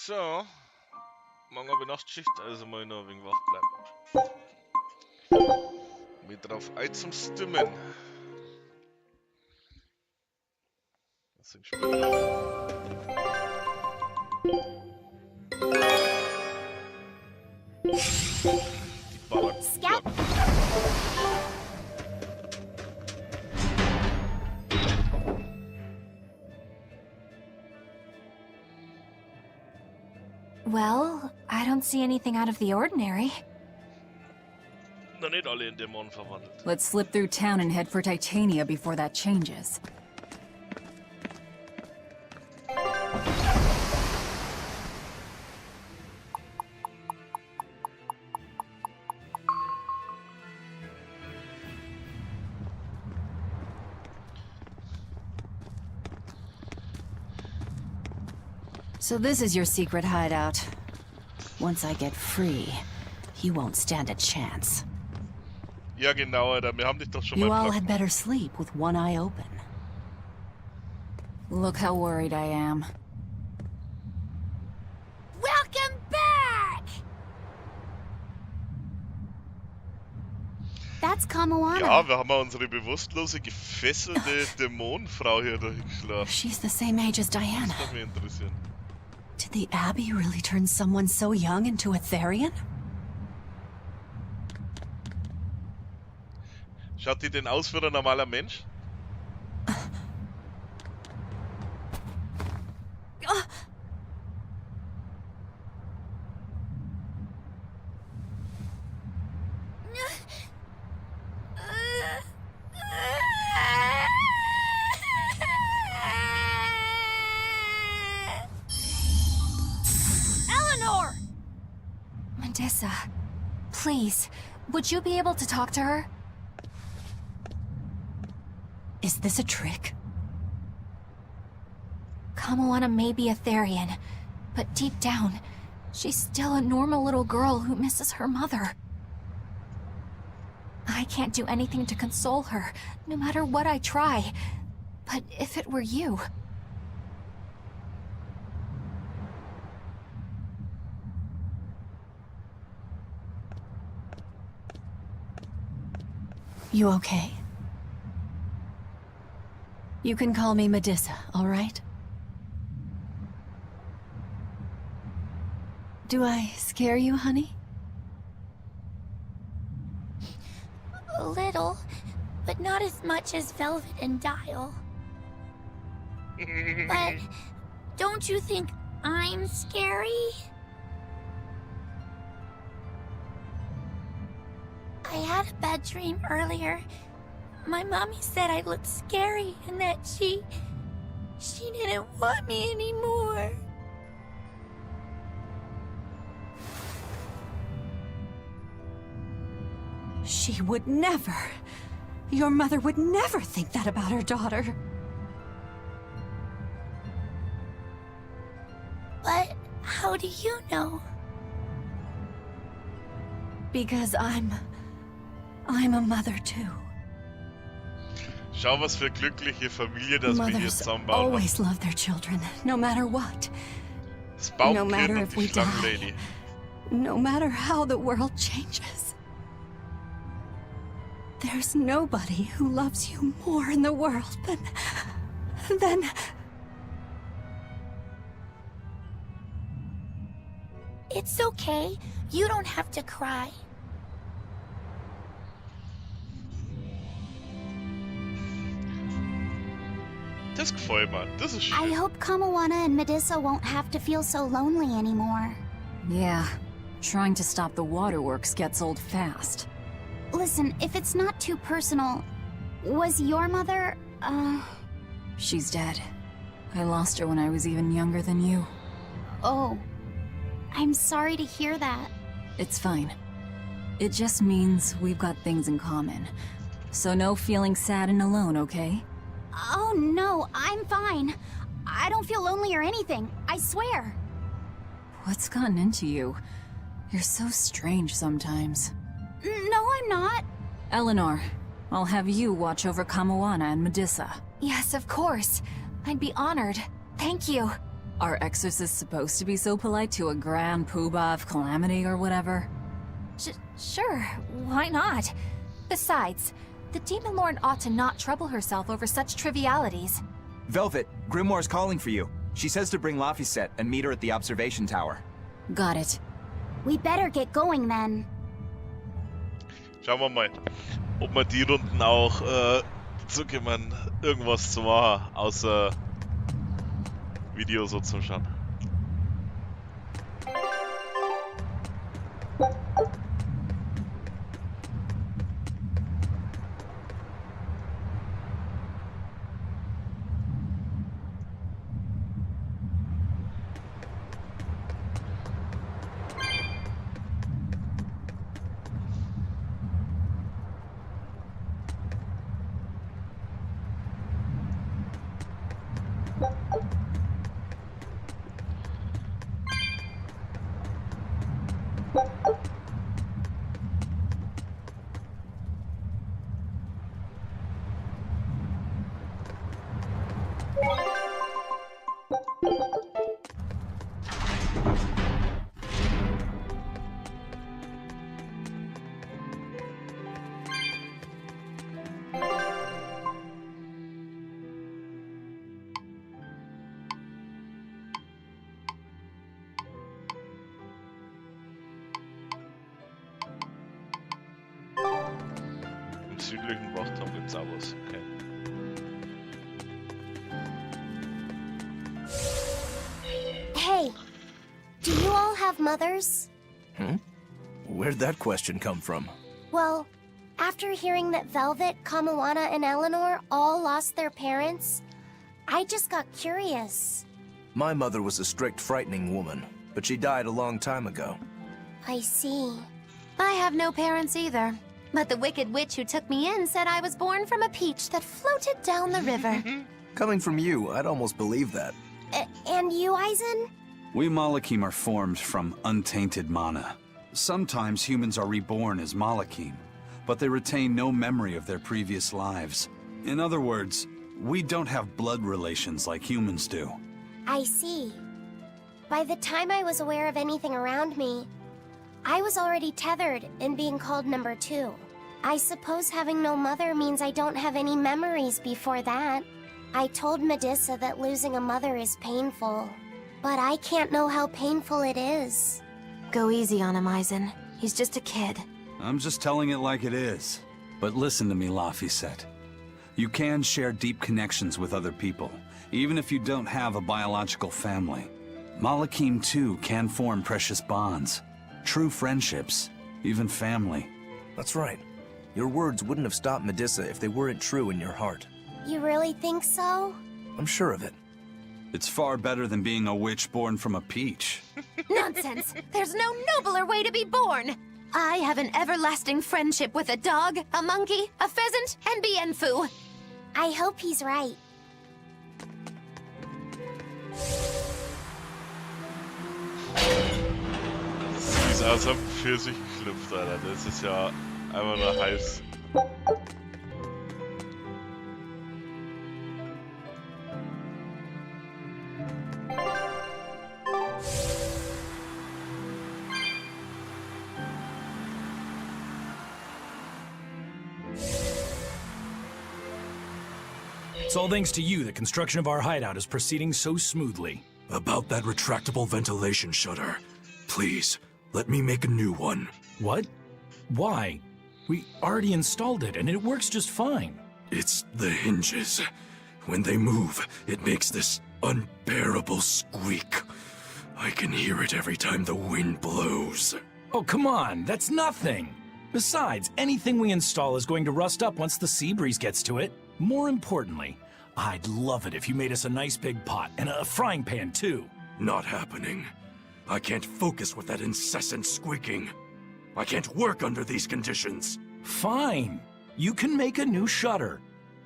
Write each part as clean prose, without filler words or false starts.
So, morgen habe ich Nachtschicht, also mal noch ein wenig wach bleiben. Mit drauf ein zum Stimmen. Das sind Spieler. Die Ballern. Well, I don't see anything out of the ordinary. Noch nicht alle in Dämonen verwandelt. Let's slip through town and head for Titania before that changes. So this is your secret hideout. Once I get free, you won't stand a chance. Ja genau, Alter, wir haben dich doch schon You mal all gebracht. had better sleep with one eye open. Look how worried I am. Welcome back! That's Kamoana. Ja, wir haben ja unsere bewusstlose, gefesselte Dämonenfrau hier dahin She's the same age as Diana. Das würde mich interessieren. Did the Abbey really turn someone so young into a Therion? Schaut die denn aus wie ein normaler Mensch? Medissa, please, would you be able to talk to her? Is this a trick? Kamoana may be a Therion, but deep down, she's still a normal little girl who misses her mother. I can't do anything to console her, no matter what I try. But if it were you... You okay? You can call me Medissa, all right? Do I scare you, honey? A little, but not as much as Velvet and Dial. But don't you think I'm scary? I had a bad dream earlier. My mommy said I looked scary and that she didn't want me anymore. She would never. Your mother would never think that about her daughter. But how do you know? Because I'm a mother too. Schau, was für glückliche Familie das wir hier Mothers zusammenbauen. always love their children, no matter what. Das No Baumkirn matter und if die we die. Schlangenlady. No matter how the world changes. There's nobody who loves you more in the world than... It's okay. You don't have to cry. Das gefällt mir, das ist I schön. hope Kamoana and Medissa won't have to feel so lonely anymore. Yeah, trying to stop the waterworks gets old fast. Listen, if it's not too personal, was your mother, She's dead. I lost her when I was even younger than you. Oh. I'm sorry to hear that. It's fine. It just means we've got things in common. So no feeling sad and alone, okay? Oh no, I'm fine. I don't feel lonely or anything, I swear. What's gotten into you? You're so strange sometimes. No, I'm not. Eleanor, I'll have you watch over Kamoana and Medissa. Yes, of course. I'd be honored. Thank you. Are exorcists supposed to be so polite to a grand poobah of calamity or whatever? Sure, why not? Besides, the Demon Lord ought to not trouble herself over such trivialities. Velvet, Grimoire's calling for you. She says to bring Laphicet and meet her at the observation tower. Got it. We better get going then. Schauen wir mal, ob wir die Runden auch zukommen, irgendwas zu machen, außer Video so zum Schauen. Im südlichen Wachturm gibt's auch was, okay. Hey, do you all have mothers? Where'd that question come from? Well, after hearing that Velvet, Kamawana, and Eleanor all lost their parents, I just got curious. My mother was a strict, frightening woman, but she died a long time ago. I see. I have no parents either. But the wicked witch who took me in said I was born from a peach that floated down the river. Coming from you, I'd almost believe that. And you, Eisen? We Malachim are formed from untainted mana. Sometimes humans are reborn as Malachim, but they retain no memory of their previous lives. In other words, we don't have blood relations like humans do. I see. By the time I was aware of anything around me, I was already tethered and being called number 2. I suppose having no mother means I don't have any memories before that. I told Medusa that losing a mother is painful, but I can't know how painful it is. Go easy on him, Eisen. He's just a kid. I'm just telling it like it is. But listen to me, Laphicet. You can share deep connections with other people, even if you don't have a biological family. Malachim, too, can form precious bonds. True friendships, even family. That's right. Your words wouldn't have stopped Medusa if they weren't true in your heart. You really think so? I'm sure of it. It's far better than being a witch born from a peach. Nonsense! There's no nobler way to be born! I have an everlasting friendship with a dog, a monkey, a pheasant, and Bienfu. I hope he's right. Sie ist aus einem Pfirsich geschlüpft, Alter. Das ist ja einfach nur heiß. It's all thanks to you that construction of our hideout is proceeding so smoothly. About that retractable ventilation shutter. Please, let me make a new one. What? Why? We already installed it, and it works just fine. It's the hinges. When they move, it makes this unbearable squeak. I can hear it every time the wind blows. Oh, come on, that's nothing. Besides, anything we install is going to rust up once the sea breeze gets to it. More importantly, I'd love it if you made us a nice big pot, and a frying pan, too. Not happening. I can't focus with that incessant squeaking. I can't work under these conditions. Fine. You can make a new shutter.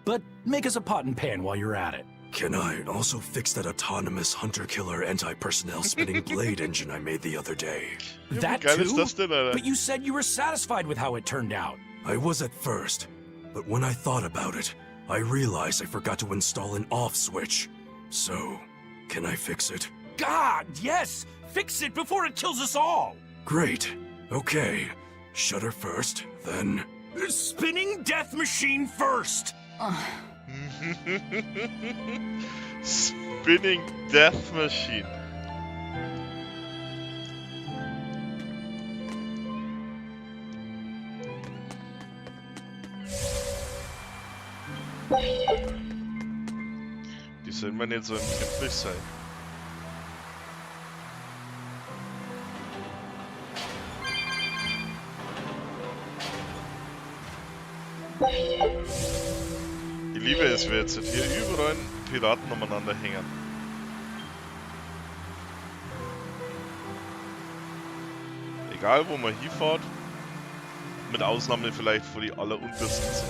But make us a pot and pan while you're at it. Can I also fix that autonomous hunter-killer anti-personnel spinning blade engine I made the other day? That geil too? ist das denn, Alter? But you said you were satisfied with how it turned out. I was at first, but when I thought about it, I realized I forgot to install an off switch. So, can I fix it? God, yes! Fix it before it kills us all! Great. Okay. Shudder first, then... Spinning death machine first! Spinning Death Machine. Die soll man jetzt so empfindlich sein. Ich liebe es, wir jetzt hier überall Piraten umeinander hängen. Egal wo man hinfährt, mit Ausnahme vielleicht von die alleruntersten sind.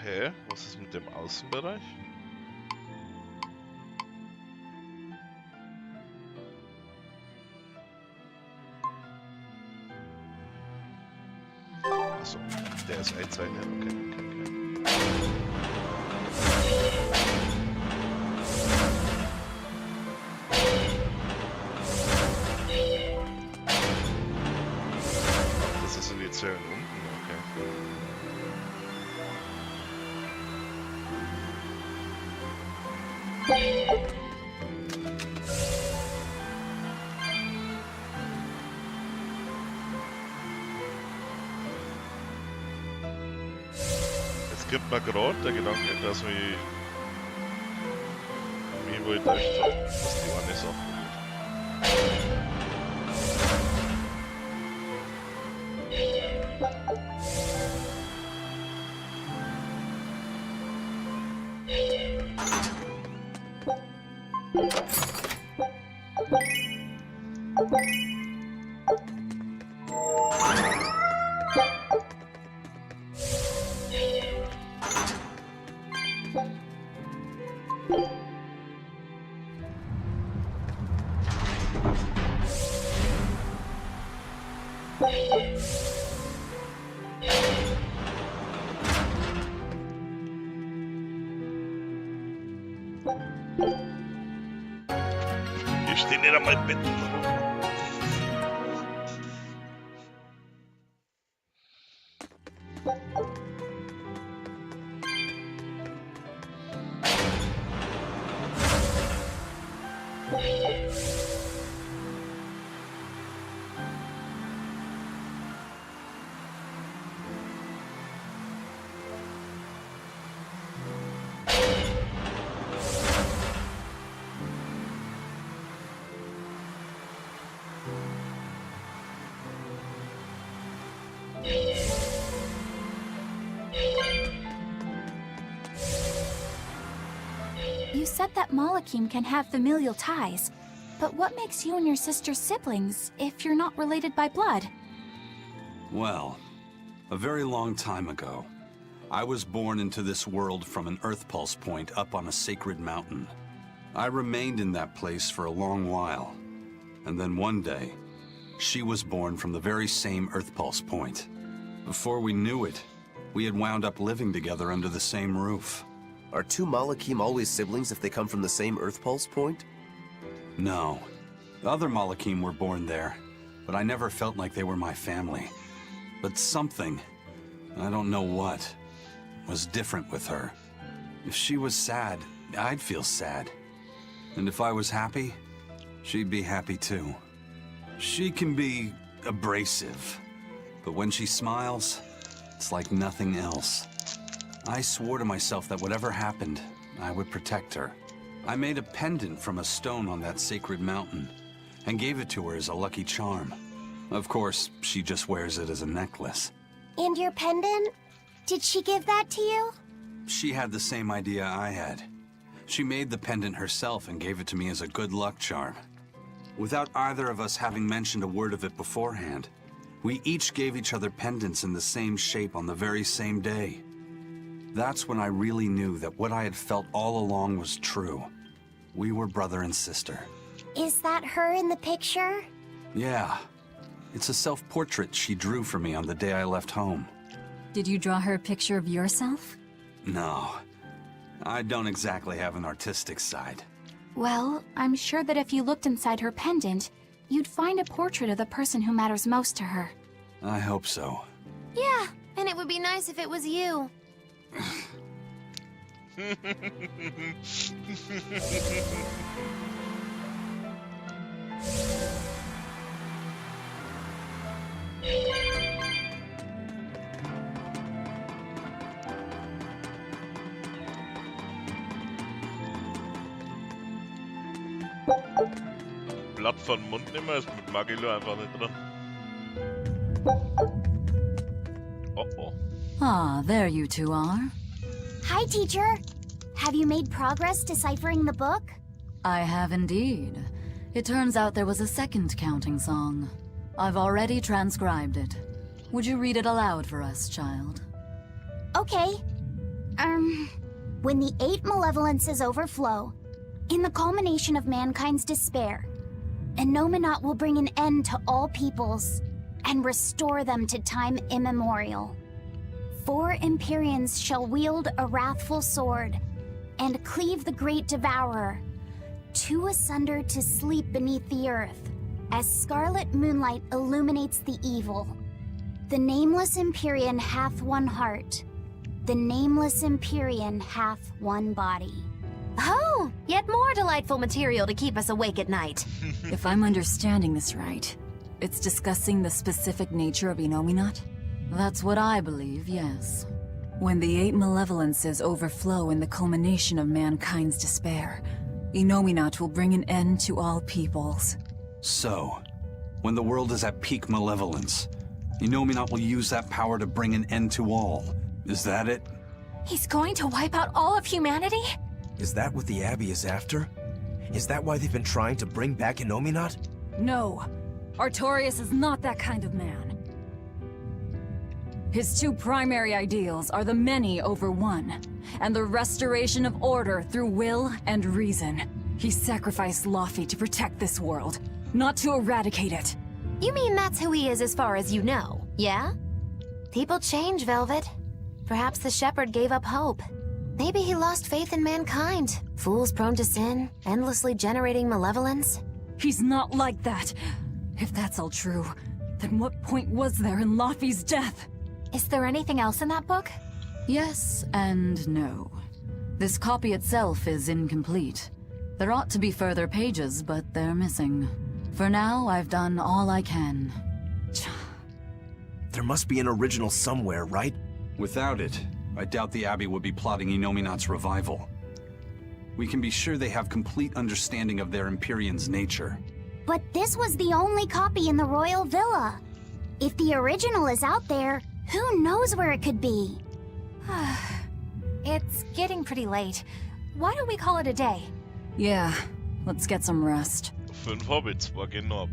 Hä? Was ist mit dem Außenbereich? Achso, der ist einzeichnet. Okay. Das ist in die Zellen unten, okay. Jetzt gibt mir gerade der Gedanke, dass mich wohl täuscht hat, dass die eine Sache wird. Hier stehen nicht einmal Betten rum. You said that Malakim can have familial ties, but what makes you and your sister siblings if you're not related by blood? Well, a very long time ago, I was born into this world from an Earth Pulse point up on a sacred mountain. I remained in that place for a long while, and then one day, she was born from the very same Earth Pulse point. Before we knew it, we had wound up living together under the same roof. Are two Malakim always siblings if they come from the same Earth Pulse point? No. The other Malakim were born there, but I never felt like they were my family. But something, I don't know what, was different with her. If she was sad, I'd feel sad. And if I was happy, she'd be happy too. She can be abrasive, but when she smiles, it's like nothing else. I swore to myself that whatever happened, I would protect her. I made a pendant from a stone on that sacred mountain, and gave it to her as a lucky charm. Of course, she just wears it as a necklace. And your pendant? Did she give that to you? She had the same idea I had. She made the pendant herself and gave it to me as a good luck charm. Without either of us having mentioned a word of it beforehand, we each gave each other pendants in the same shape on the very same day. That's when I really knew that what I had felt all along was true. We were brother and sister. Is that her in the picture? Yeah. It's a self-portrait she drew for me on the day I left home. Did you draw her a picture of yourself? No. I don't exactly have an artistic side. Well, I'm sure that if you looked inside her pendant, you'd find a portrait of the person who matters most to her. I hope so. Yeah, and it would be nice if it was you. Blatt von Mund nehmen, ist mit Magilo einfach nicht drin. Oh oh. Ah, there you two are. Hi, teacher. Have you made progress deciphering the book? I have indeed. It turns out there was a second counting song. I've already transcribed it. Would you read it aloud for us, child? Okay. When the 8 malevolences overflow, in the culmination of mankind's despair, Innominat will bring an end to all peoples and restore them to time immemorial. 4 Empyreans shall wield a wrathful sword and cleave the great devourer, 2 asunder to sleep beneath the earth, as scarlet moonlight illuminates the evil. The nameless Empyrean hath one heart. The nameless Empyrean hath one body. Oh, yet more delightful material to keep us awake at night. If I'm understanding this right, it's discussing the specific nature of Innominat? That's what I believe, yes. When the 8 malevolences overflow in the culmination of mankind's despair, Innominat will bring an end to all peoples. So, when the world is at peak malevolence, Innominat will use that power to bring an end to all. Is that it? He's going to wipe out all of humanity? Is that what the Abbey is after? Is that why they've been trying to bring back Innominat? No, Artorias is not that kind of man. His 2 primary ideals are the many over one, and the restoration of order through will and reason. He sacrificed Laufey to protect this world, not to eradicate it. You mean that's who he is as far as you know, yeah? People change, Velvet. Perhaps the shepherd gave up hope. Maybe he lost faith in mankind. Fools prone to sin, endlessly generating malevolence. He's not like that. If that's all true, then what point was there in Laufey's death? Is there anything else in that book? Yes and no. This copy itself is incomplete. There ought to be further pages, but they're missing. For now, I've done all I can. There must be an original somewhere, right? Without it, I doubt the Abbey would be plotting Innominat's revival. We can be sure they have complete understanding of their Empyrean's nature. But this was the only copy in the royal villa. If the original is out there, who knows where it could be? It's getting pretty late. Why don't we call it a day? Yeah, let's get some rest. 5 Hobbits, war gehen ab.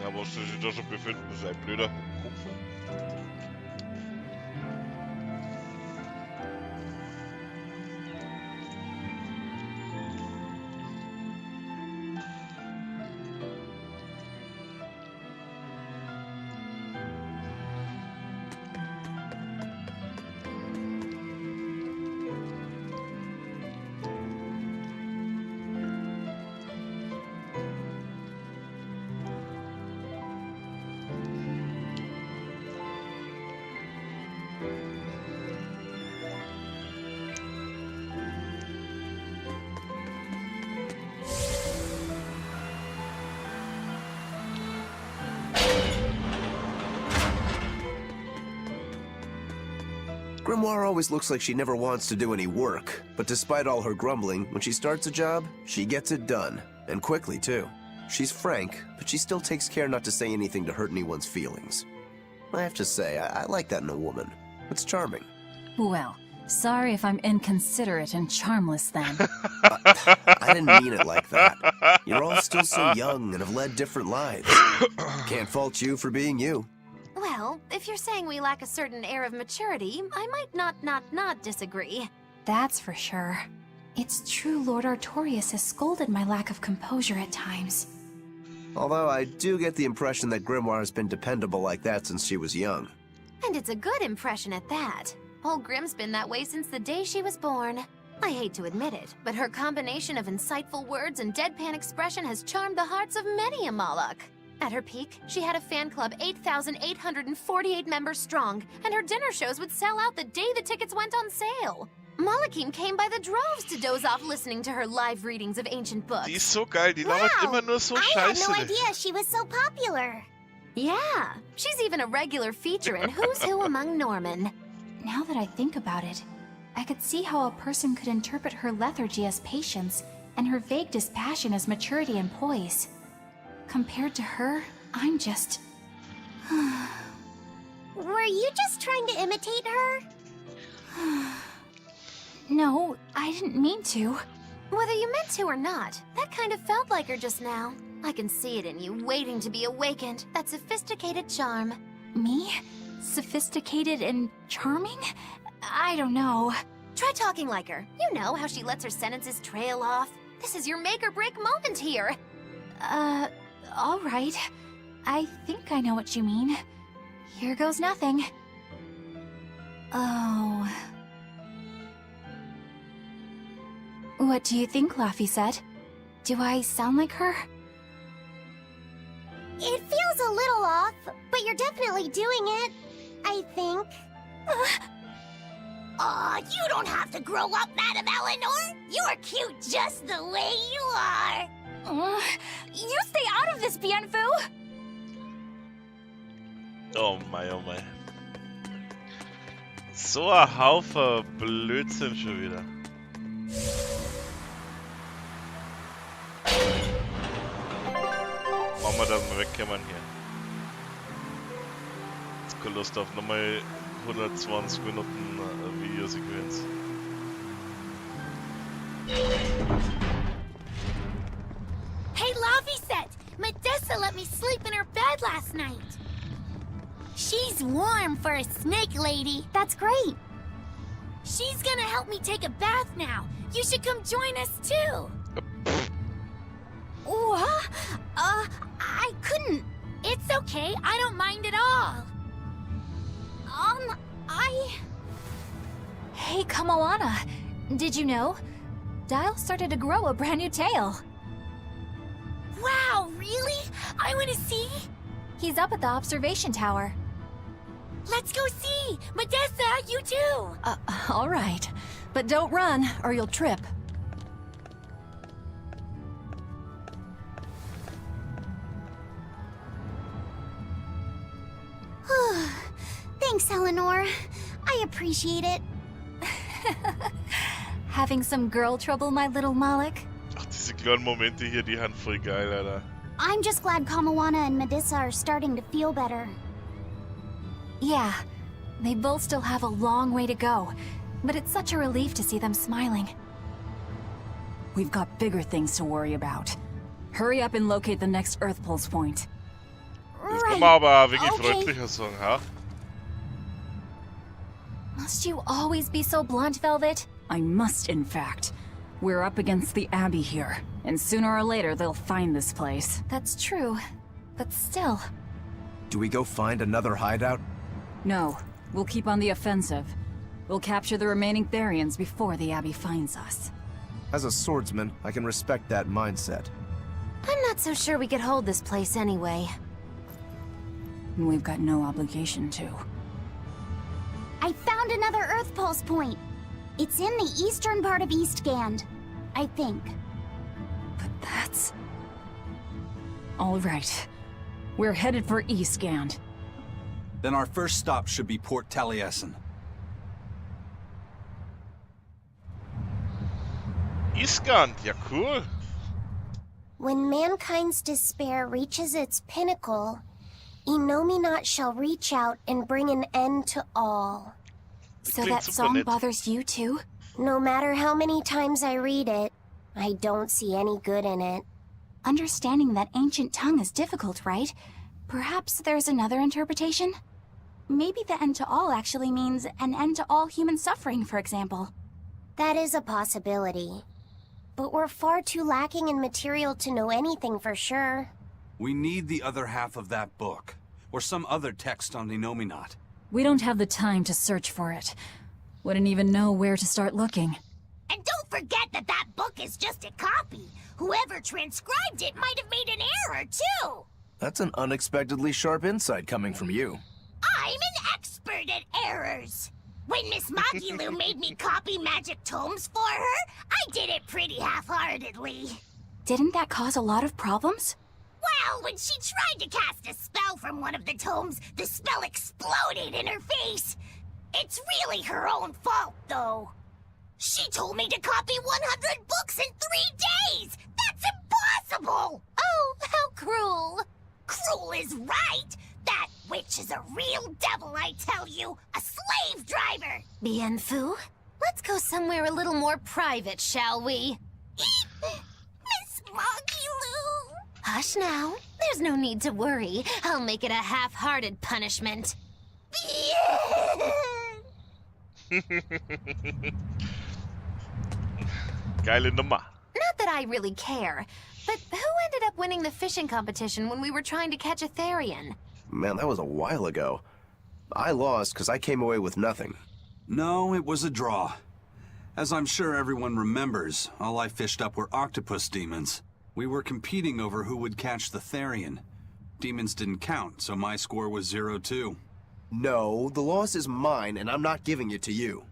Ja, was sie sich da schon befinden, ist ein blöder Kopf. Grimoire always looks like she never wants to do any work, but despite all her grumbling, when she starts a job, she gets it done. And quickly, too. She's frank, but she still takes care not to say anything to hurt anyone's feelings. I have to say, I like that in a woman. It's charming. Well, sorry if I'm inconsiderate and charmless then. I didn't mean it like that. You're all still so young and have led different lives. Can't fault you for being you. Well, if you're saying we lack a certain air of maturity, I might not disagree. That's for sure. It's true Lord Artorius has scolded my lack of composure at times. Although I do get the impression that Grimoire has been dependable like that since she was young. And it's a good impression at that. Old Grim's been that way since the day she was born. I hate to admit it, but her combination of insightful words and deadpan expression has charmed the hearts of many a Moloch. At her peak, she had a fan club 8,848 members strong, and her dinner shows would sell out the day the tickets went on sale. Malachim came by the droves to doze off listening to her live readings of ancient books. Die ist so geil, die labert immer nur so I had Scheiße. no idea she was so popular. Yeah, she's even a regular feature in Who's Who Among Norman. Now that I think about it, I could see how a person could interpret her lethargy as patience and her vague dispassion as maturity and poise. Compared to her, I'm just... Were you just trying to imitate her? No, I didn't mean to. Whether you meant to or not, that kind of felt like her just now. I can see it in you, waiting to be awakened. That sophisticated charm. Me? Sophisticated and charming? I don't know. Try talking like her. You know how she lets her sentences trail off. This is your make or break moment here. All right. I think I know what you mean. Here goes nothing. Oh... What do you think, Laphicet? Do I sound like her? It feels a little off, but you're definitely doing it. I think. Aw, you don't have to grow up, Madam Eleanor. You're cute just the way you are. You stay out of this, Bienfu! Oh mein. So ein Haufen Blödsinn schon wieder. Machen wir das mal wegkämmern hier. Jetzt keine Lust auf nochmal 120 Minuten Videosequenz. Hey, Laphicet! Medessa let me sleep in her bed last night. She's warm for a snake lady. That's great. She's gonna help me take a bath now. You should come join us too. What? I couldn't. It's okay. I don't mind at all. Hey, Kamoana. Did you know? Dial started to grow a brand new tail. Wow, really? I want to see. He's up at the observation tower. Let's go see. Medessa, you too. All right. But don't run, or you'll trip. Thanks, Eleanor. I appreciate it. Having some girl trouble, my little Moloch? Ach, diese kleinen Momente hier, die haben voll geil, Alter. I'm just glad Kamawana and Medessa are starting to feel better. Yeah, they both still have a long way to go, but it's such a relief to see them smiling. We've got bigger things to worry about. Hurry up and locate the next Earth Pulse point. Jetzt kann man aber wirklich freundlicher sagen, ha? Must you always be so blunt, Velvet? I must, in fact. We're up against the Abbey here, and sooner or later they'll find this place. That's true, but still. Do we go find another hideout? No, we'll keep on the offensive. We'll capture the remaining Therions before the Abbey finds us. As a swordsman, I can respect that mindset. I'm not so sure we could hold this place anyway. We've got no obligation to. I found another Earth Pulse point. It's in the eastern part of Eastgand, I think. But that's... All right. We're headed for Eastgand. Then our first stop should be Port Taliesin. Iskand, ja cool. When mankind's despair reaches its pinnacle, Inominat shall reach out and bring an end to all. So Klingt that super song nett. bothers you too? No matter how many times I read it, I don't see any good in it. Understanding that ancient tongue is difficult, right? Perhaps there's another interpretation? Maybe the end to all actually means an end to all human suffering, for example. That is a possibility. But we're far too lacking in material to know anything for sure. We need the other half of that book, or some other text on Inominat. We don't have the time to search for it. Wouldn't even know where to start looking. And don't forget that that book is just a copy. Whoever transcribed it might have made an error, too. That's an unexpectedly sharp insight coming from you. I'm an expert at errors. When Miss Magilu made me copy magic tomes for her, I did it pretty half-heartedly. Didn't that cause a lot of problems? Well, when she tried to cast a spell from one of the tomes, the spell exploded in her face. It's really her own fault, though. She told me to copy 100 books in 3 days! That's impossible! Oh, how cruel! Cruel is right! That witch is a real devil, I tell you! A slave driver! Bien Phu, let's go somewhere a little more private, shall we? Miss Magilu! Hush now. There's no need to worry. I'll make it a half-hearted punishment. Geile Nummer. Not that I really care, but who ended up winning the fishing competition when we were trying to catch a Therion? Man, that was a while ago. I lost because I came away with nothing. No, it was a draw. As I'm sure everyone remembers, all I fished up were octopus demons. We were competing over who would catch the Therion. Demons didn't count, so my score was 0-2. No, the loss is mine, and I'm not giving it to you.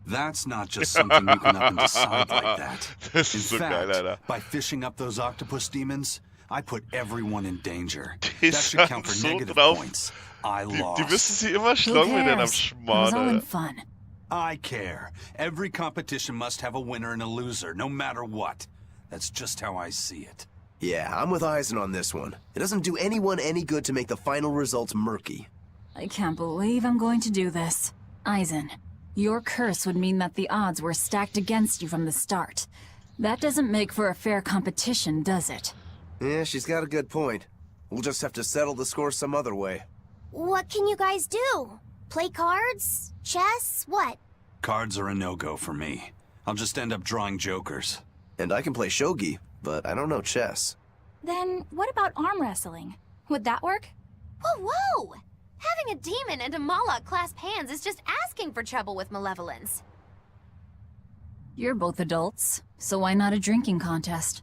That's not just something you can up and decide like that. Das In ist so fact, geil, Alter. by fishing up those octopus demons, I put everyone in danger. Die That should count for sind so negative drauf. points. I Die lost. müssen sich immer Who schlagen mit einem cares? It was all in Schmarrn. fun. I care. Every competition must have a winner and a loser, no matter what. That's just how I see it. Yeah, I'm with Eisen on this one. It doesn't do anyone any good to make the final results murky. I can't believe I'm going to do this. Eisen, your curse would mean that the odds were stacked against you from the start. That doesn't make for a fair competition, does it? Yeah, she's got a good point. We'll just have to settle the score some other way. What can you guys do? Play cards? Chess? What? Cards are a no-go for me. I'll just end up drawing jokers. And I can play shogi, but I don't know chess. Then what about arm wrestling? Would that work? Whoa, whoa! Having a demon and a Moloch clasp hands is just asking for trouble with malevolence. You're both adults, so why not a drinking contest?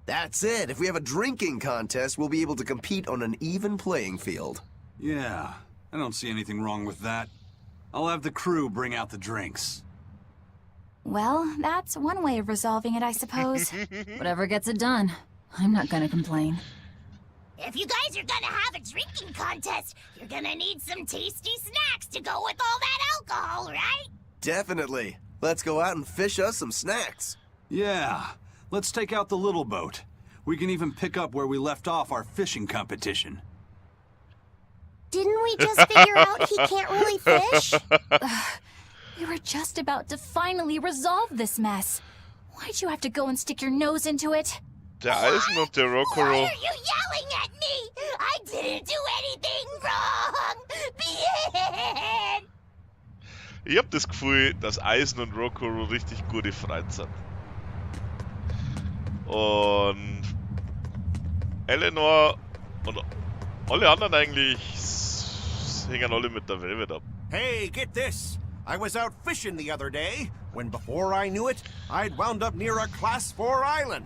That's it. If we have a drinking contest, we'll be able to compete on an even playing field. Yeah, I don't see anything wrong with that. I'll have the crew bring out the drinks. Well, that's one way of resolving it, I suppose. Whatever gets it done. I'm not gonna complain. If you guys are gonna have a drinking contest, you're gonna need some tasty snacks to go with all that alcohol, right? Definitely. Let's go out and fish us some snacks. Yeah, let's take out the little boat. We can even pick up where we left off our fishing competition. Didn't we just figure out he can't really fish? We were just about to finally resolve this mess. Why'd you have to go and stick your nose into it? Der Eisen und der Why Rokoro. are you yelling at me? I didn't do anything wrong! Bien! Ich hab das Gefühl, dass Eisen und Rokoro richtig gute Freunde sind. Und Eleanor und alle anderen eigentlich hängen alle mit der Velvet ab. Hey, get this! I was out fishing the other day, when before I knew it, I'd wound up near a Class 4 island.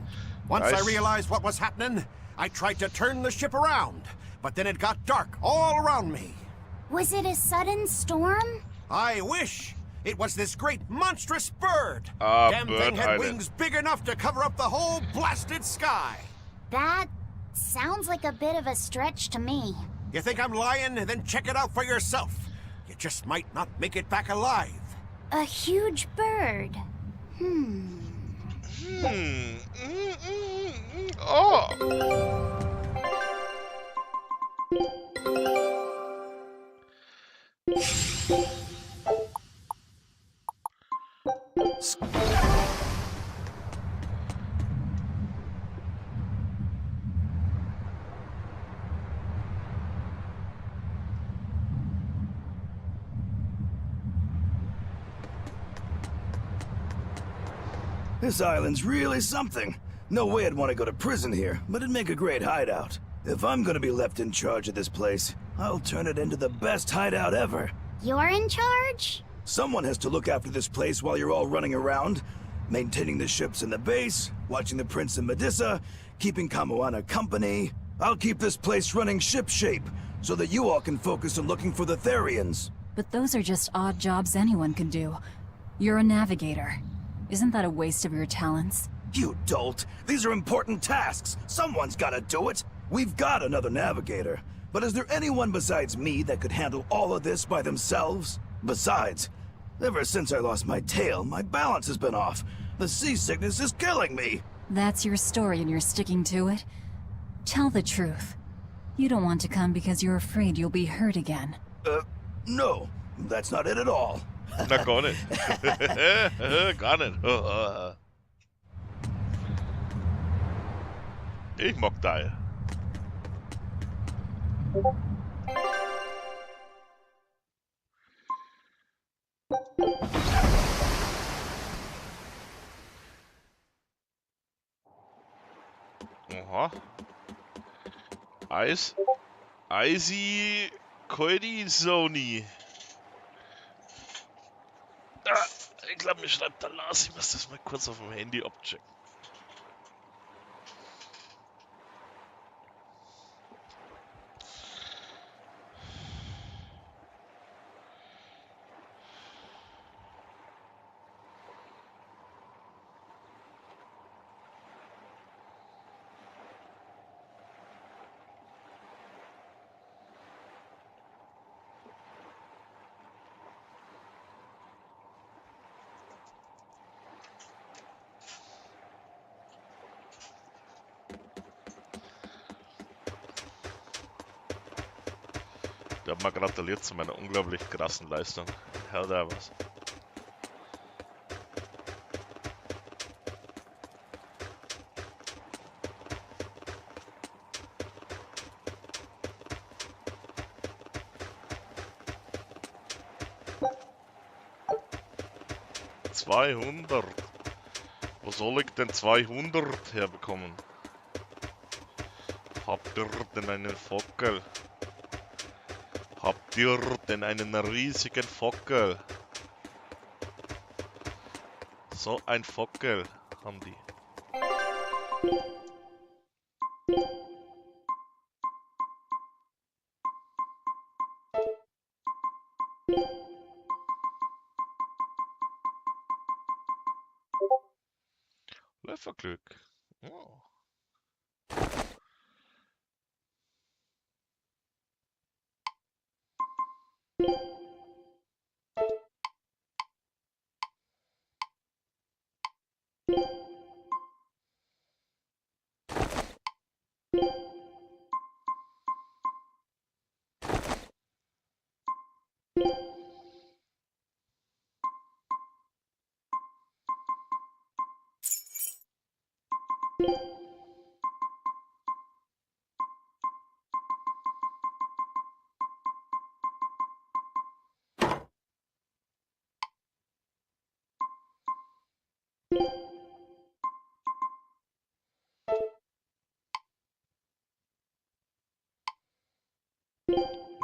Once Nice. I realized what was happening, I tried to turn the ship around, but then it got dark all around me. Was it a sudden storm? I wish! It was this great monstrous bird! Ah, Damn Bird thing had Island. wings big enough to cover up the whole blasted sky! That sounds like a bit of a stretch to me. You think I'm lying? Then check it out for yourself. You just might not make it back alive. A huge bird. Oh. This island's really something. No way I'd want to go to prison here, but it'd make a great hideout. If I'm gonna be left in charge of this place, I'll turn it into the best hideout ever. You're in charge? Someone has to look after this place while you're all running around, maintaining the ships in the base, watching the Prince and Medusa, keeping Kamoana company. I'll keep this place running ship-shape, so that you all can focus on looking for the Therions. But those are just odd jobs anyone can do. You're a navigator. Isn't that a waste of your talents? You dolt! These are important tasks! Someone's gotta do it! We've got another navigator, but is there anyone besides me that could handle all of this by themselves? Besides, ever since I lost my tail, my balance has been off. The seasickness is killing me! That's your story and you're sticking to it? Tell the truth. You don't want to come because you're afraid you'll be hurt again. No. That's not it at all. Na, gar nicht. Gar nicht. Ich mag Teil. Aha. Icy Coidi Sony. Ah, ich glaube, mir schreibt da Lars. Ich muss das mal kurz auf dem Handy abchecken. Der hat mir gratuliert zu meiner unglaublich krassen Leistung. Hell da was. $200. Wo soll ich denn 200 herbekommen? Habt ihr denn einen Fockel? Habt ihr denn einen riesigen Fockel? So ein Fockel haben die. Löffelglück. Oh.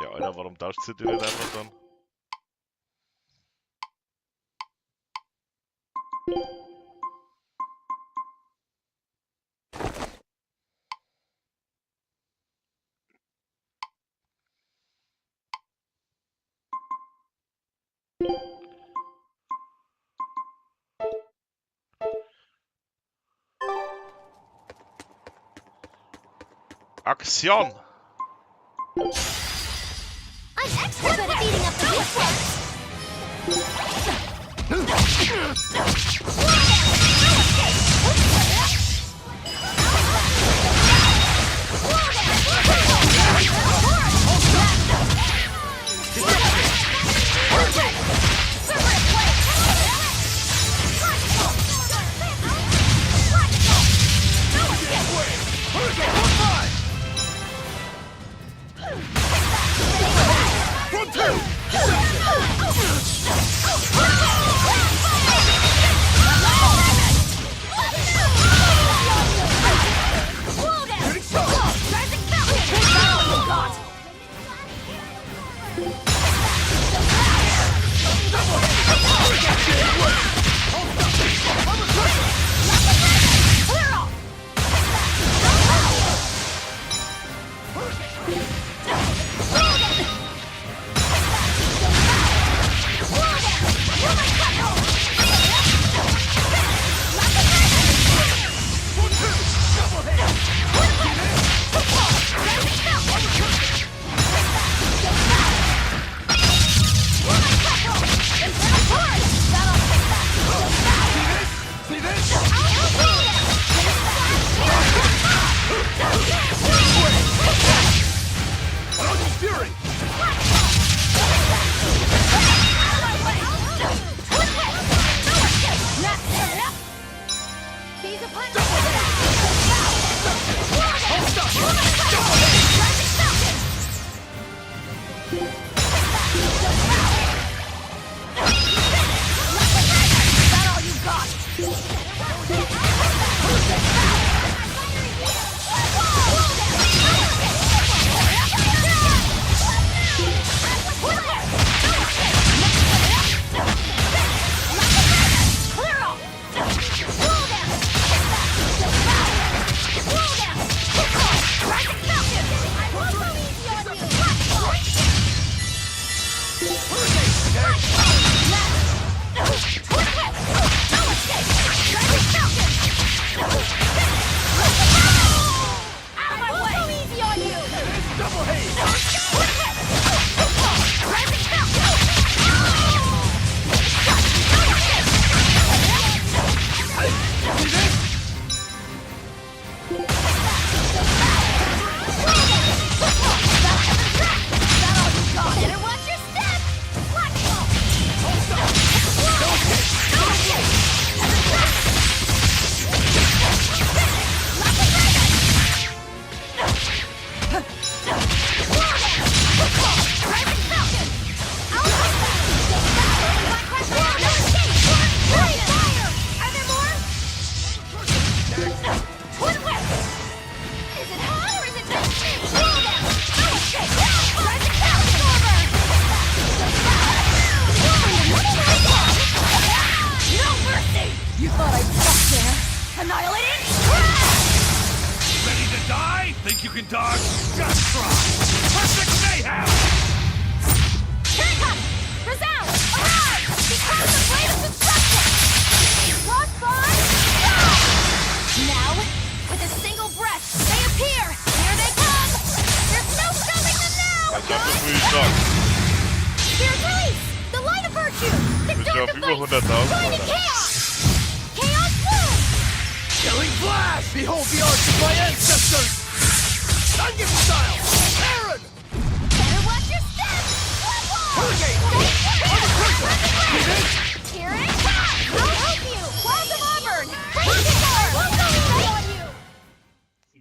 Ja, Alter, warum tauscht sie die nicht einfach dann? Aktion! I'm extra good at beating up the weak ones!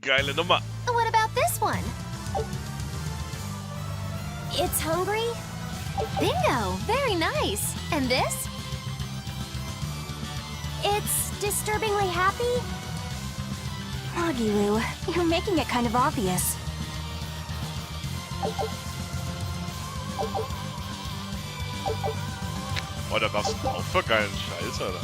Geile Nummer. What about this one? It's hungry? Bingo! Very nice. And this? It's disturbingly happy? Froggy Lou, you're making it kind of obvious. Oh, da gab's auch für geilen Scheiß, Alter.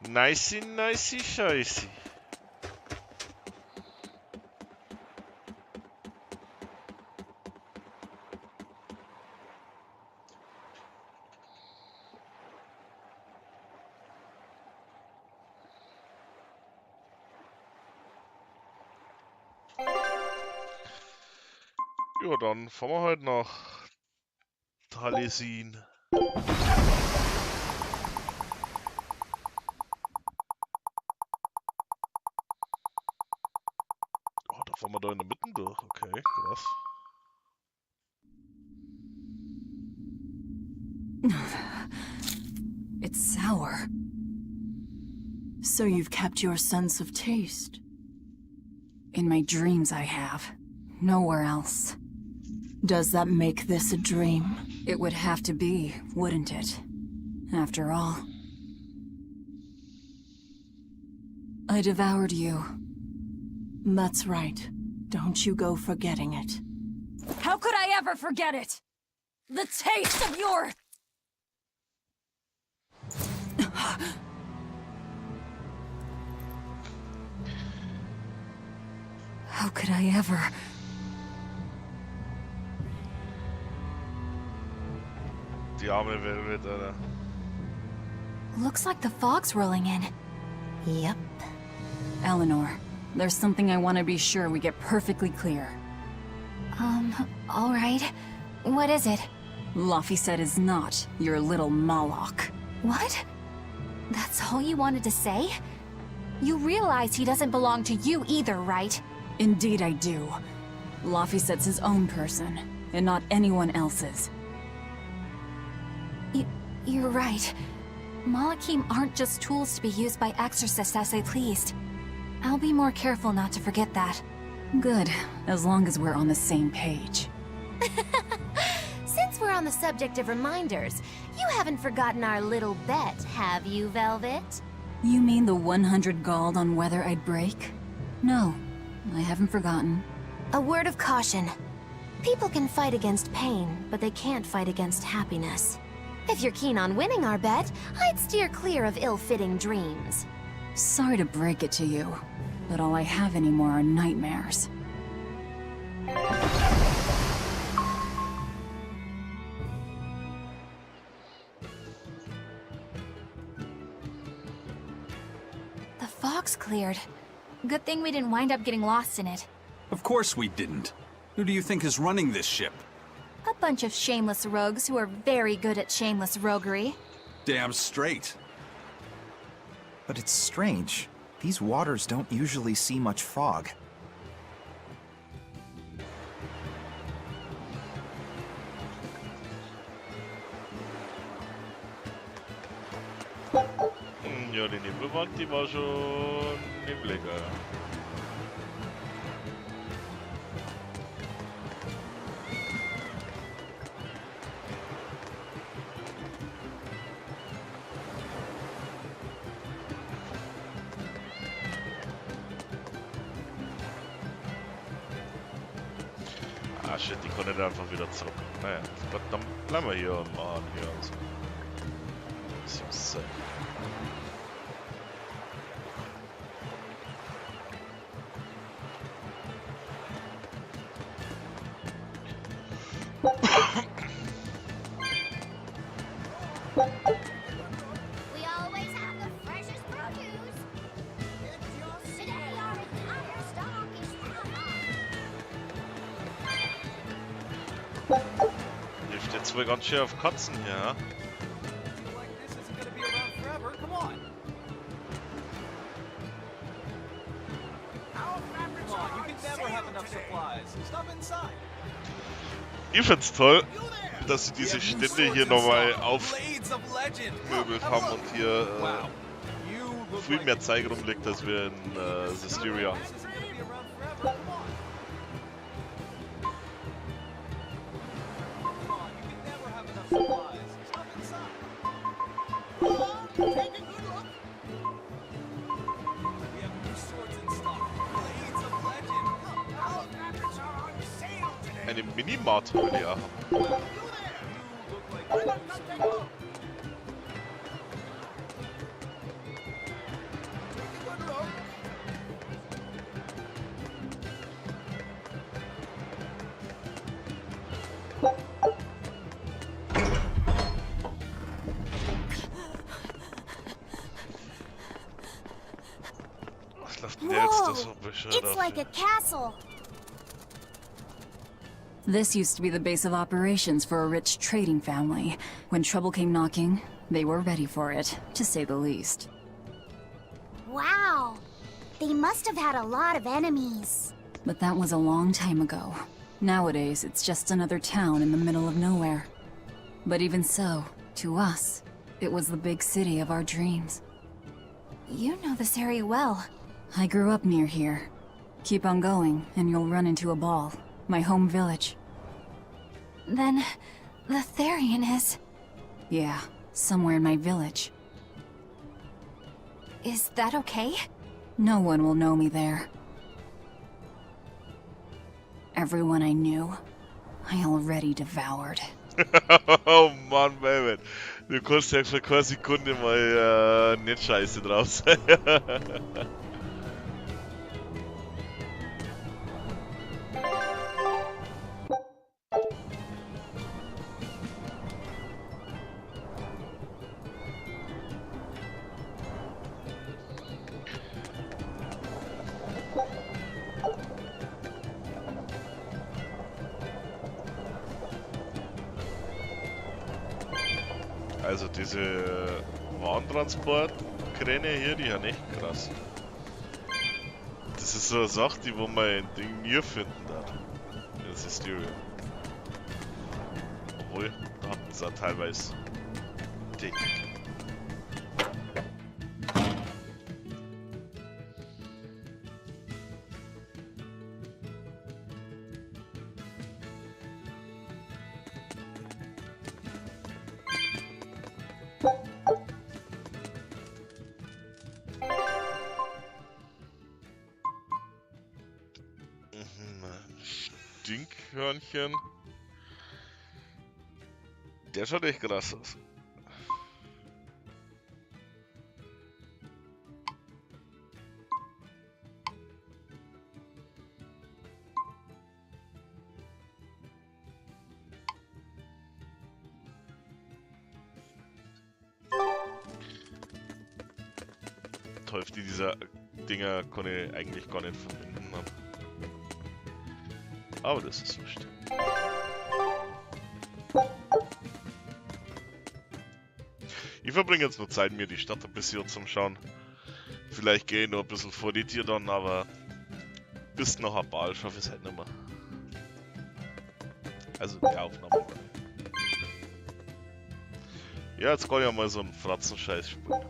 Nicey, nicey, scheiße. Ja, dann fahren wir halt nach Taliesin. Oh, da fahren wir da in der Mitte durch. Okay, krass. It's sour. So you've kept your sense of taste. In my dreams I have. Nowhere else. Does that make this a dream? It would have to be, wouldn't it? After all. I devoured you. That's right. Don't you go forgetting it. How could I ever forget it? The taste of your... How could I ever... Die arme Velvet, Alter. Looks like the fog's rolling in. Yep. Eleanor, there's something I want to be sure we get perfectly clear. Alright. What is it? Laphicet is not your little Moloch. What? That's all you wanted to say? You realize he doesn't belong to you either, right? Indeed I do. Laphicet's his own person, and not anyone else's. You're right. Malachim aren't just tools to be used by exorcists as they pleased. I'll be more careful not to forget that. Good, as long as we're on the same page. Since we're on the subject of reminders, you haven't forgotten our little bet, have you, Velvet? You mean the 100 gold on whether I'd break? No, I haven't forgotten. A word of caution. People can fight against pain, but they can't fight against happiness. If you're keen on winning our bet, I'd steer clear of ill-fitting dreams. Sorry to break it to you, but all I have anymore are nightmares. The fog's cleared. Good thing we didn't wind up getting lost in it. Of course we didn't. Who do you think is running this ship? A bunch of shameless rogues who are very good at shameless roguery. Damn straight. But it's strange. These waters don't usually see much fog. Ja, die Nebelwand, die war schon nebliger. Ah shit, die konnte da einfach wieder zurück. Naja, dann bleiben wir hier und machen hier und so. So. We always have the freshest produce. Today our entire stock is Hier steht zwar ganz schön auf Katzen hier, ja? Ich find's toll, dass sie diese Stände hier nochmal aufmöbelt haben und hier viel mehr Zeug rumliegt, als wir in Systeria. Eine Minimart will ich auch haben. Was läuft denn jetzt da so bescheuert It's auf like hier? a castle. This used to be the base of operations for a rich trading family. When trouble came knocking, they were ready for it, to say the least. Wow. They must have had a lot of enemies. But that was a long time ago. Nowadays, it's just another town in the middle of nowhere. But even so, to us, it was the big city of our dreams. You know this area well. I grew up near here. Keep on going, and you'll run into a ball. My home village. Then the Therion is... Yeah, somewhere in my village. Is that okay? No one will know me there. Everyone I knew, I already devoured. Oh Mann, Baby. Du kannst ja für keine Sekunde mal nicht scheiße drauf sein. Also diese Warentransportkräne hier, die sind echt krass. Das ist so eine Sache, die wo man in Ding mir finden darf. Das ist Therion. Obwohl, da habt ihr es auch teilweise Technik. Stinkhörnchen. Der schaut echt krass aus. Teufel, dieser Dinger kann ich eigentlich gar nicht verwenden. Aber das ist wurscht. Ich verbringe jetzt noch Zeit, mir die Stadt ein bisschen zum Schauen. Vielleicht gehe ich noch ein bisschen vor die Tür dann, aber bis nach ein Ball schaffe ich es halt nicht mehr. Also die Aufnahme. Ja, jetzt kann ich ja mal so einen Fratzenscheiß spielen.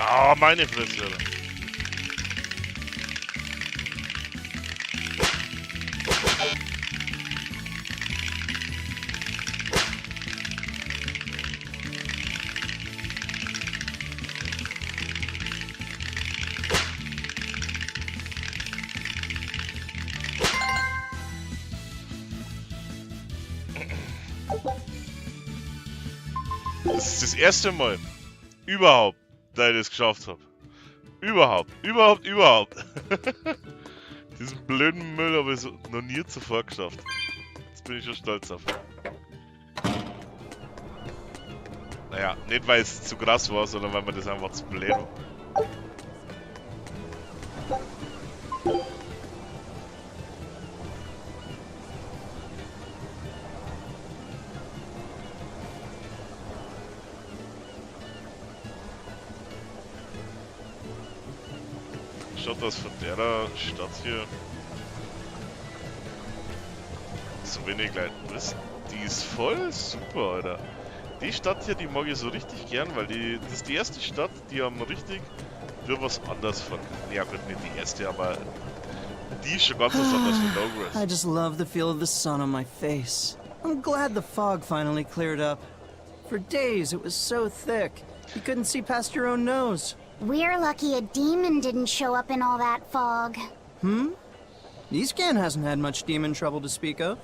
Ah, meine Fresse, oder? Das ist das erste Mal überhaupt, da ich das geschafft habe. Überhaupt. Diesen blöden Müll habe ich so noch nie zuvor geschafft. Jetzt bin ich schon stolz auf. Naja, nicht weil es zu krass war, sondern weil man das einfach zu blöd war. Schaut das von der Stadt hier so wenig Leute ist. Die ist voll super, Alter. Die Stadt hier, die mag ich so richtig gern, weil das ist die erste Stadt, die haben richtig für was anderes von. Ja gut, nicht die erste, aber die ist schon ganz was anderes wie Logos. I just love the feel of the sun on my face. I'm glad the fog finally cleared up. For days it was so thick, you couldn't see past your own nose. We're lucky a demon didn't show up in all that fog. Eastcan hasn't had much demon trouble to speak of.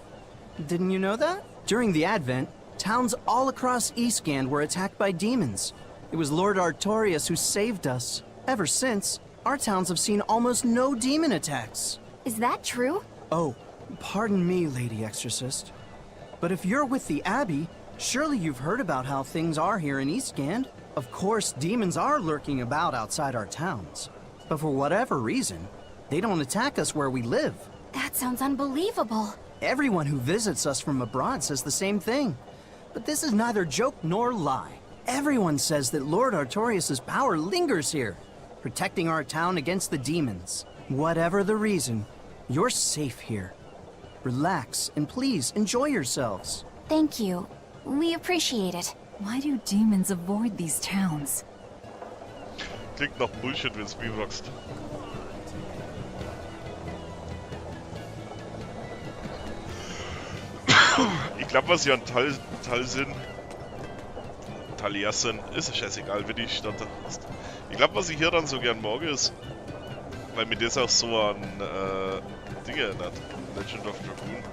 Didn't you know that? During the Advent, Towns all across Eastgand were attacked by demons. It was Lord Artorias who saved us. Ever since, our towns have seen almost no demon attacks. Is that true? Oh, pardon me, Lady Exorcist. But if you're with the Abbey, surely you've heard about how things are here in Eastgand. Of course, demons are lurking about outside our towns. But for whatever reason, they don't attack us where we live. That sounds unbelievable. Everyone who visits us from abroad says the same thing. But this is neither joke nor lie. Everyone says that Lord Artorias' power lingers here, protecting our town against the demons. Whatever the reason, you're safe here. Relax and please enjoy yourselves. Thank you. We appreciate it. Why do demons avoid these towns? Klingt nach Bullshit, wenn's mir sagst. Ich glaube, was hier an Taliesin, Taliesin, ist scheißegal, wie die Stadt heißt. Ich glaube, was ich hier dann so gern mag, ist, weil mir das auch so an Dinge erinnert. Legend of Dragoon.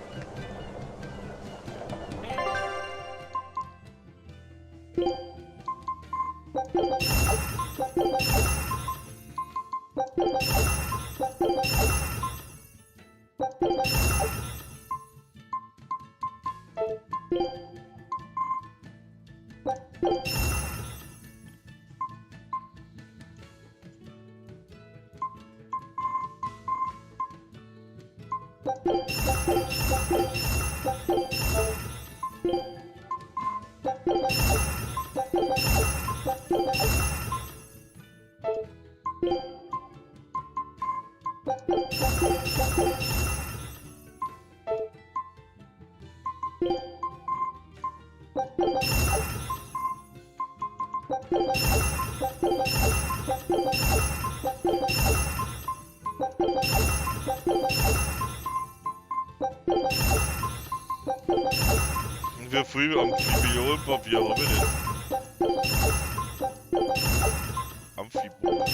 Wie viel Amphibiolpapier haben wir denn? Amphibol.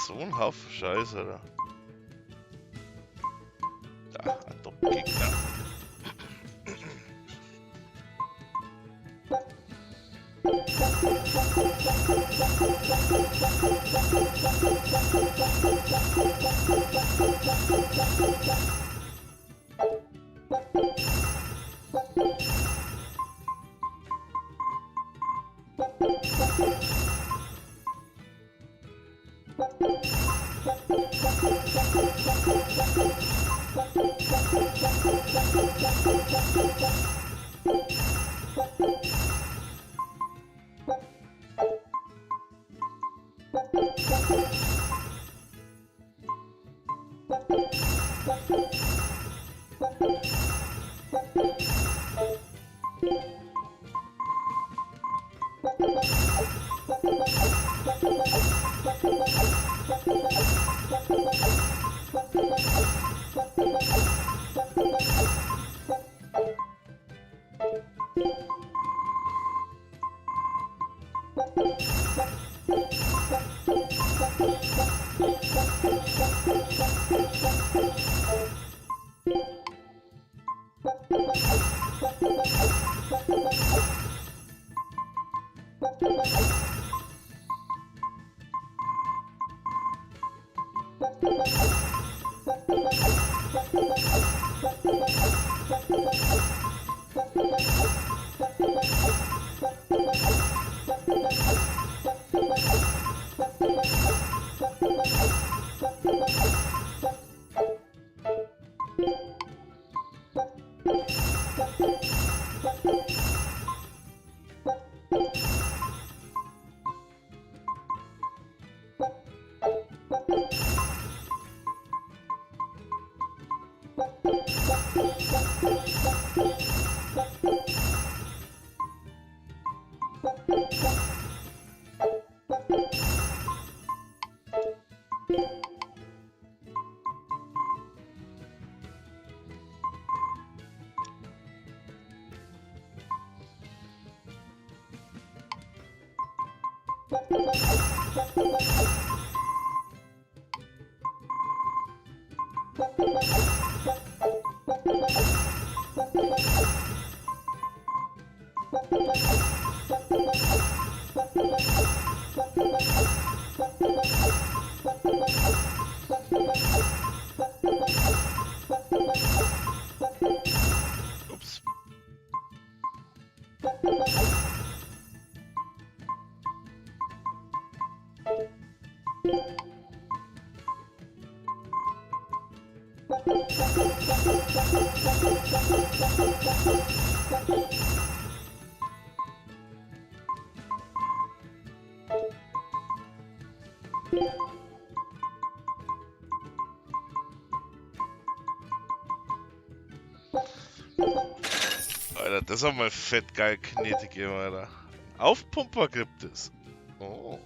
So ein Haufen Scheiße, Alter. Da, ein Top-Gegner. Ups. Alter, das hat mal fett geil Knete gegeben, Alter. Aufpumper gibt es. Oh.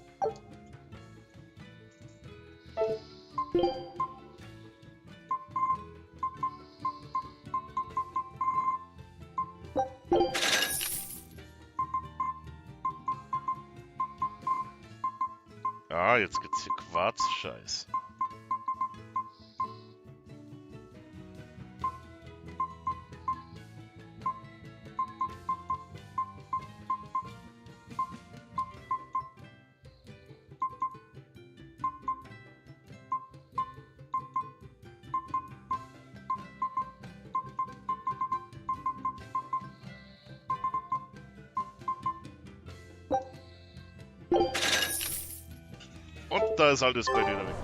Ah, jetzt gibt's hier Quarz-Scheiß. Und da ist halt das Display wieder weg.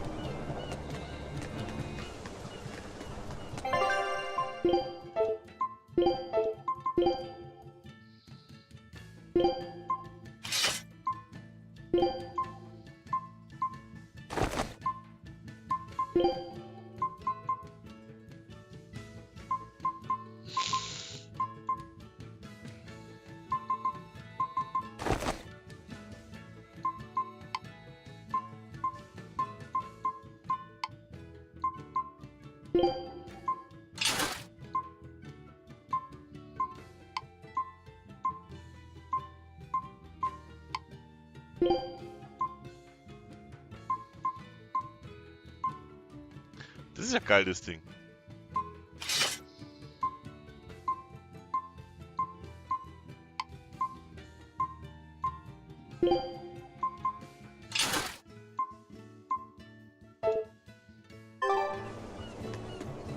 Das ist ja geil, das Ding.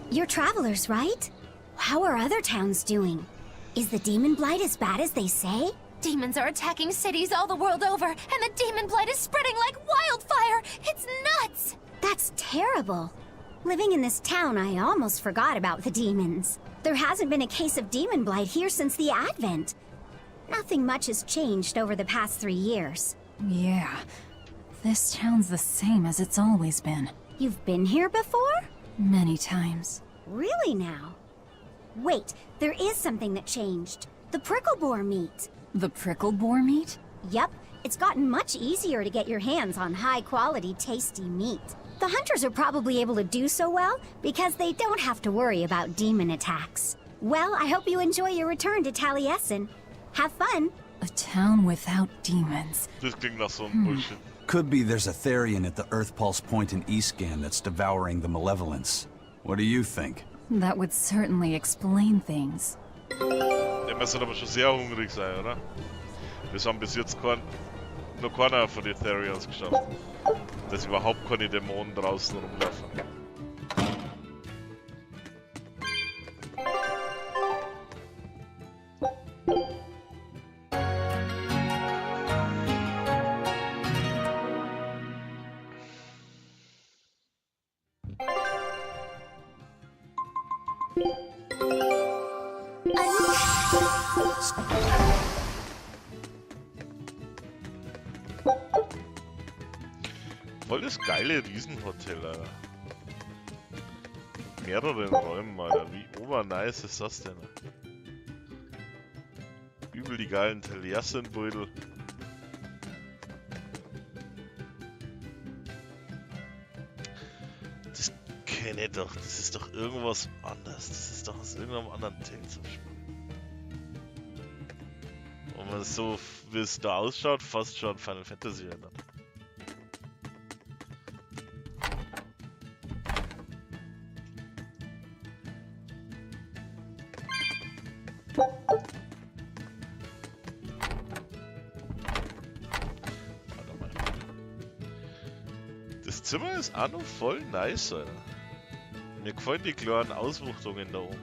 You're travelers, right? How are other towns doing? Is the demon blight as bad as they say? Demons are attacking cities all the world over, and the demon blight is spreading like wildfire! It's nuts! That's terrible. Living in this town, I almost forgot about the demons. There hasn't been a case of demon blight here since the Advent. Nothing much has changed over the past 3 years. Yeah. This town's the same as it's always been. You've been here before? Many times. Really now? Wait, there is something that changed. The prickle boar meat. The prickle boar meat? Yep, it's gotten much easier to get your hands on high-quality, tasty meat. The hunters are probably able to do so well because they don't have to worry about demon attacks. Well, I hope you enjoy your return to Taliesin. Have fun! A town without demons. Das klingt nach so einem Bullshit. Could be there's a Therion at the Earth Pulse point in Eastgan that's devouring the malevolence. What do you think? That would certainly explain things. Der müsste aber schon sehr hungrig sein, oder? Das haben bis jetzt noch keiner von den Therions geschafft. Dass überhaupt keine Dämonen draußen rumlaufen. Voll das geile Riesenhotel, Alter. Mit mehreren Räumen, Alter. Wie obernice ist das denn? Übel die geilen Taliesin-Beutel. Das kenne ich doch. Das ist doch irgendwas anderes. Das ist doch aus irgendeinem anderen Teil zum Spielen. Und man so, wie es da ausschaut, fast schon Final Fantasy erinnert. Das Zimmer ist auch noch voll nice, Alter. Mir gefallen die kleinen Ausbuchtungen da oben.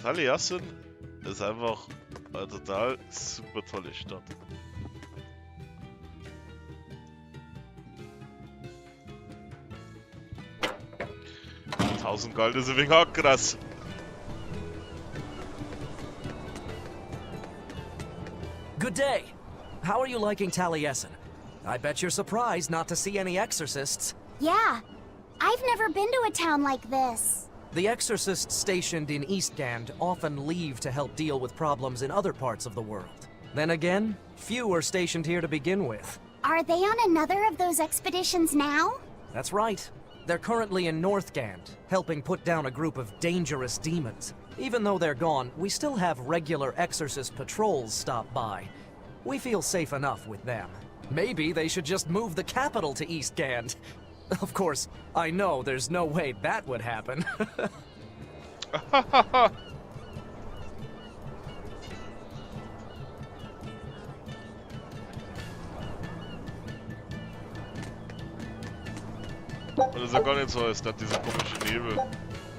Taliesin ist einfach eine total super tolle Stadt. $1000 Gold ist ein wenig auch krass. Good day. How are you liking Taliesin? I bet you're surprised not to see any exorcists. Yeah, I've never been to a town like this. The exorcists stationed in Eastgand often leave to help deal with problems in other parts of the world. Then again, few are stationed here to begin with. Are they on another of those expeditions now? That's right. They're currently in Northgand, helping put down a group of dangerous demons. Even though they're gone, we still have regular exorcist patrols stop by. We feel safe enough with them. Maybe they should just move the capital to Eastgand. Of course, I know there's no way that would happen. Und es ist ja gar nicht so, als dass dieser komische Nebel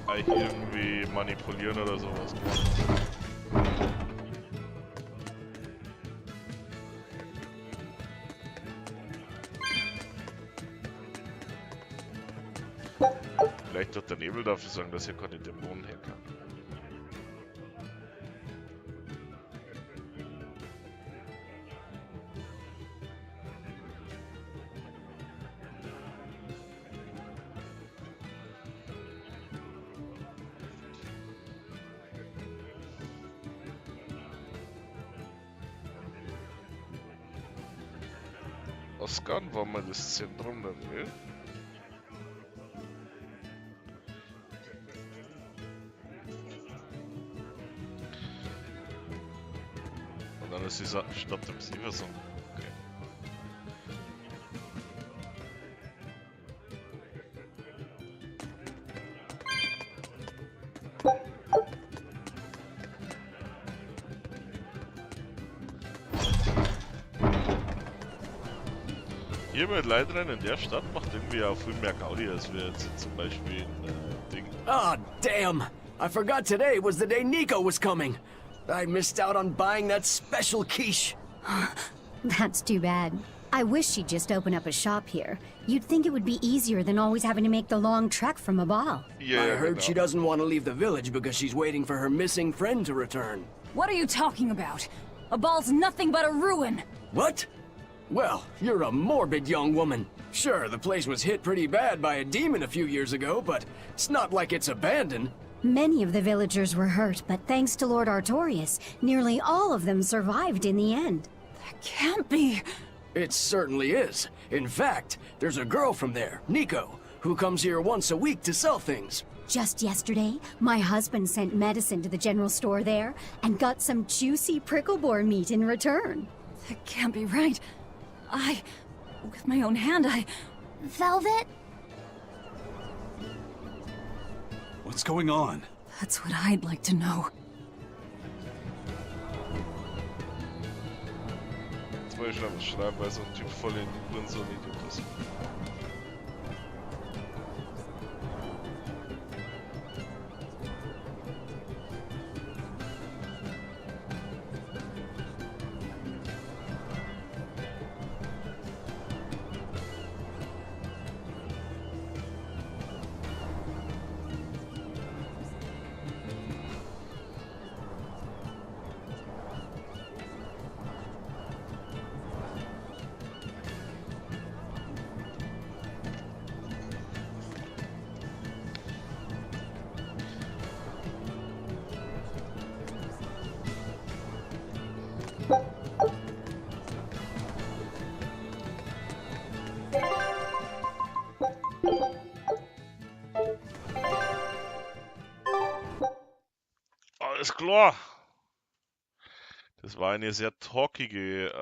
eigentlich irgendwie manipulieren oder sowas. Vielleicht wird der Nebel dafür sorgen, dass hier keine Dämonen herkommen. Oskan war mal das Zentrum der Welt. Und dann ist die Stadt im Sieverson. Okay. Hier mit Leitrennen in der Stadt macht irgendwie auch viel mehr Gaudi, als wir jetzt zum Beispiel in Ding. Ah, damn! I forgot today was the day Nico was coming. I missed out on buying that special quiche. That's too bad. I wish she'd just open up a shop here. You'd think it would be easier than always having to make the long trek from a ball. Yeah, I heard she doesn't want to leave the village because she's waiting for her missing friend to return. What are you talking about? A ball's nothing but a ruin. What? Well, you're a morbid young woman. Sure, the place was hit pretty bad by a demon a few years ago, but it's not like it's abandoned. Many of the villagers were hurt, but thanks to Lord Artorius, nearly all of them survived in the end. That can't be. It certainly is. In fact, there's a girl from there, Nico, who comes here once a week to sell things. Just yesterday, my husband sent medicine to the general store there and got some juicy prickle boar meat in return. That can't be right. With my own hand, Velvet? What's going on? That's what I'd like to know. Jetzt wollte ich schon was schreiben, weil so ein Typ voll in die Uhren so ein Idiot ist. Alles klar. Das war eine sehr talkige